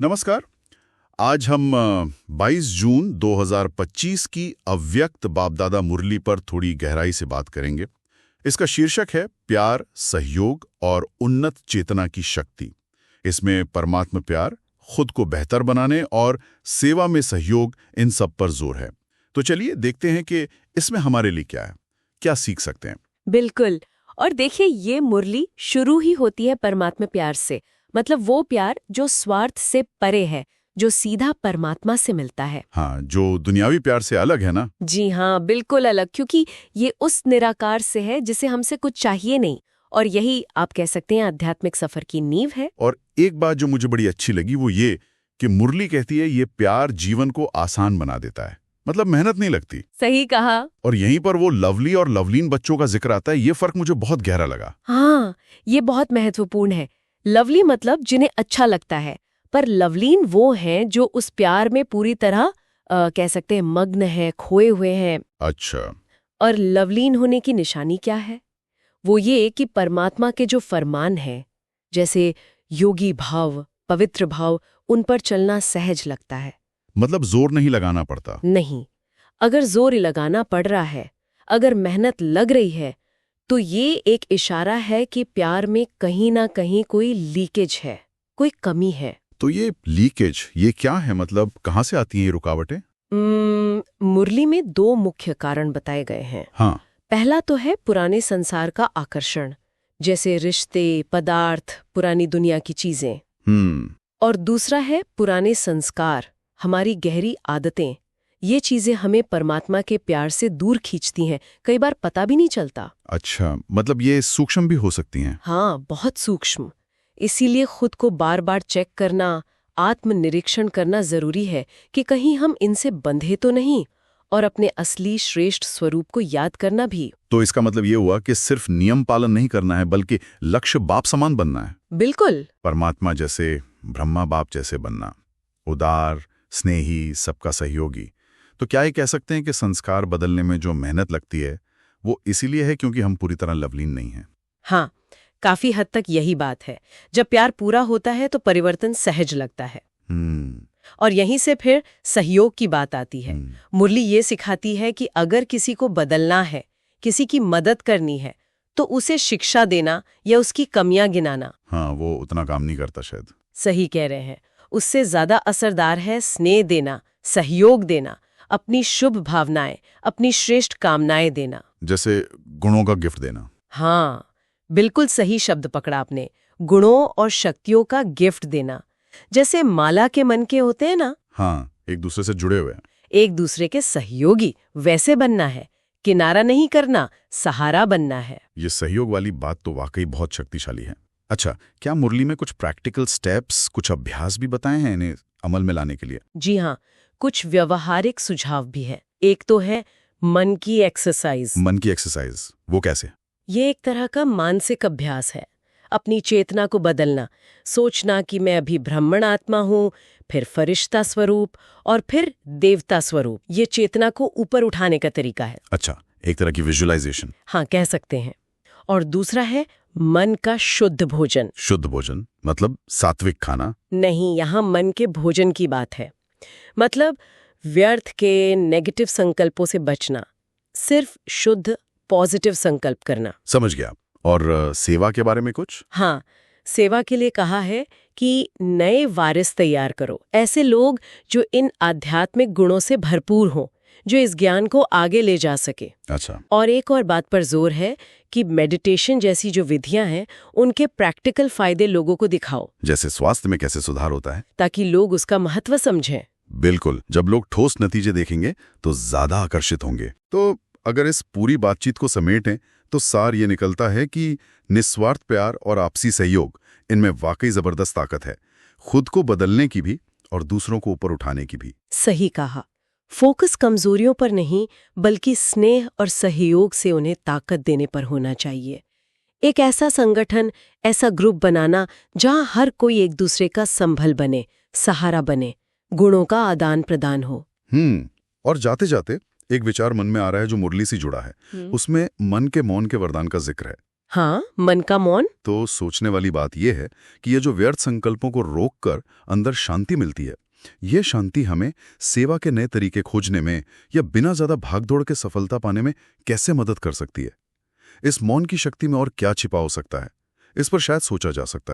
नमस्कार। आज हम 22 जून 2025 की अव्यक्त बाप-दादा मुरली पर थोड़ी गहराई से बात करेंगे। इसका शीर्षक है प्यार, सहयोग और उन्नत चेतना की शक्ति। इसमें परमात्मा प्यार, खुद को बेहतर बनाने और सेवा में सहयोग, इन सब पर जोर है। तो चलिए देखते हैं कि इसमें हमारे लिए क्या है, क्या सीख सकते हैं। बिल्कुल। और देखिए, ये मुरली शुरू ही होती है परमात्मा प्यार से। मतलब वो प्यार जो स्वार्थ से परे है, जो सीधा परमात्मा से मिलता है। हाँ, जो दुनियावी प्यार से अलग है ना। जी हाँ, बिल्कुल अलग, क्योंकि ये उस निराकार से है जिसे हमसे कुछ चाहिए नहीं। और यही आप कह सकते हैं आध्यात्मिक सफर की नींव है। और एक बात जो मुझे बड़ी अच्छी लगी वो ये कि मुरली कहती है ये प्यार जीवन को आसान बना देता है, मतलब मेहनत नहीं लगती। सही कहा। और यहीं पर वो लवली और लवलीन बच्चों का जिक्र आता है, ये फर्क मुझे बहुत गहरा लगा। हाँ, ये बहुत महत्वपूर्ण है। लवली मतलब जिन्हें अच्छा लगता है, पर लवलीन वो हैं जो उस प्यार में पूरी तरह कह सकते हैं मग्न है, खोए हुए हैं। अच्छा। और लवलीन होने की निशानी क्या है? वो ये कि परमात्मा के जो फरमान हैं, जैसे योगी भाव, पवित्र भाव, उन पर चलना सहज लगता है। मतलब जोर नहीं लगाना पड़ता। नहीं, अगर जोर लगाना पड़ रहा है, अगर मेहनत लग रही है, तो ये एक इशारा है कि प्यार में कहीं ना कहीं कोई लीकेज है, कोई कमी है। तो ये लीकेज, ये क्या है? मतलब कहाँ से आती हैं ये रुकावटें? मुरली में दो मुख्य कारण बताए गए हैं। हाँ। पहला तो है पुराने संसार का आकर्षण, जैसे रिश्ते, पदार्थ, पुरानी दुनिया की चीजें। और दूसरा है पुराने संस्कार, हमारी गहरी आदतें। ये चीजें हमें परमात्मा के प्यार से दूर खींचती हैं, कई बार पता भी नहीं चलता। अच्छा, मतलब ये सूक्ष्म भी हो सकती हैं। हाँ, बहुत सूक्ष्म। इसीलिए खुद को बार बार चेक करना, आत्मनिरीक्षण करना जरूरी है कि कहीं हम इनसे बंधे तो नहीं, और अपने असली श्रेष्ठ स्वरूप को याद करना भी। तो इसका मतलब ये हुआ कि सिर्फ नियम पालन नहीं करना है, बल्कि लक्ष्य बाप समान बनना है। बिल्कुल। परमात्मा जैसे, ब्रह्मा बाप जैसे बनना, उदार, स्नेही, सबका सहयोगी। तो क्या ये कह सकते हैं कि संस्कार बदलने में जो मेहनत लगती है वो इसीलिए है क्योंकि हम पूरी तरह लवलीन नहीं हैं? हाँ, काफी हद तक यही बात है। जब प्यार पूरा होता है तो परिवर्तन सहज लगता है। और यहीं से फिर सहयोग की बात आती है। मुरली ये सिखाती है कि अगर किसी को बदलना है, किसी की मदद करनी है, तो उसे शिक्षा देना या उसकी कमियां गिनाना, हाँ, वो उतना काम नहीं करता शायद। सही कह रहे हैं। उससे ज्यादा असरदार है स्नेह देना, सहयोग देना, अपनी शुभ भावनाएं, अपनी श्रेष्ठ कामनाएं देना। जैसे गुणों का गिफ्ट देना। हाँ, बिल्कुल सही शब्द पकड़ा आपने। गुणों और शक्तियों का गिफ्ट देना। जैसे माला के मन के होते हैं ना। हाँ, एक दूसरे से जुड़े हुए हैं। एक दूसरे के सहयोगी, वैसे बनना है। किनारा नहीं करना, सहारा बनना है। ये सहयोग वाली बात तो वाकई बहुत शक्तिशाली है। अच्छा, क्या मुरली में कुछ प्रैक्टिकल स्टेप्स, कुछ अभ्यास भी बताए हैं इन्हें अमल में लाने के लिए? जी हाँ, कुछ व्यवहारिक सुझाव भी है। एक तो है मन की एक्सरसाइज। मन की एक्सरसाइज, वो कैसे? ये एक तरह का मानसिक अभ्यास है। अपनी चेतना को बदलना, सोचना कि मैं अभी ब्राह्मण आत्मा हूँ, फिर फरिश्ता स्वरूप और फिर देवता स्वरूप। ये चेतना को ऊपर उठाने का तरीका है। अच्छा, एक तरह की विजुअलाइजेशन। हाँ, कह सकते हैं। और दूसरा है मन का शुद्ध भोजन। शुद्ध भोजन मतलब सात्विक खाना? नहीं, यहाँ मन के भोजन की बात है। मतलब व्यर्थ के नेगेटिव संकल्पों से बचना, सिर्फ शुद्ध पॉजिटिव संकल्प करना। समझ गया। और सेवा के बारे में कुछ? हाँ, सेवा के लिए कहा है कि नए वारिस तैयार करो, ऐसे लोग जो इन आध्यात्मिक गुणों से भरपूर हों, जो इस ज्ञान को आगे ले जा सके। अच्छा। और एक और बात पर जोर है कि मेडिटेशन जैसी जो विधियां हैं, उनके प्रैक्टिकल फायदे लोगों को दिखाओ। जैसे स्वास्थ्य में कैसे सुधार होता है, ताकि लोग उसका महत्व समझें। बिल्कुल। जब लोग ठोस नतीजे देखेंगे तो ज्यादा आकर्षित होंगे। तो अगर इस पूरी बातचीत को समेटें तो सार ये निकलता है कि निस्वार्थ प्यार और आपसी सहयोग, इनमें वाकई जबरदस्त ताकत है, खुद को बदलने की भी और दूसरों को ऊपर उठाने की भी। सही कहा। फोकस कमजोरियों पर नहीं, बल्कि स्नेह और सहयोग से उन्हें ताकत देने पर होना चाहिए। एक ऐसा संगठन, ऐसा ग्रुप बनाना जहां हर कोई एक दूसरे का संभल बने, सहारा बने, गुणों का आदान प्रदान हो। और जाते जाते एक विचार मन में आ रहा है जो मुरली से जुड़ा है। उसमें मन के मौन के वरदान का जिक्र है। हाँ, मन का मौन। तो सोचने वाली बात यह है कि ये जो व्यर्थ संकल्पों को रोककर अंदर शांति मिलती है, ये शांति हमें सेवा के नए तरीके खोजने में या बिना ज्यादा भागदौड़ के सफलता पाने में कैसे मदद कर सकती है। इस मौन की शक्ति में और क्या छिपा हो सकता है, इस पर शायद सोचा जा सकता है।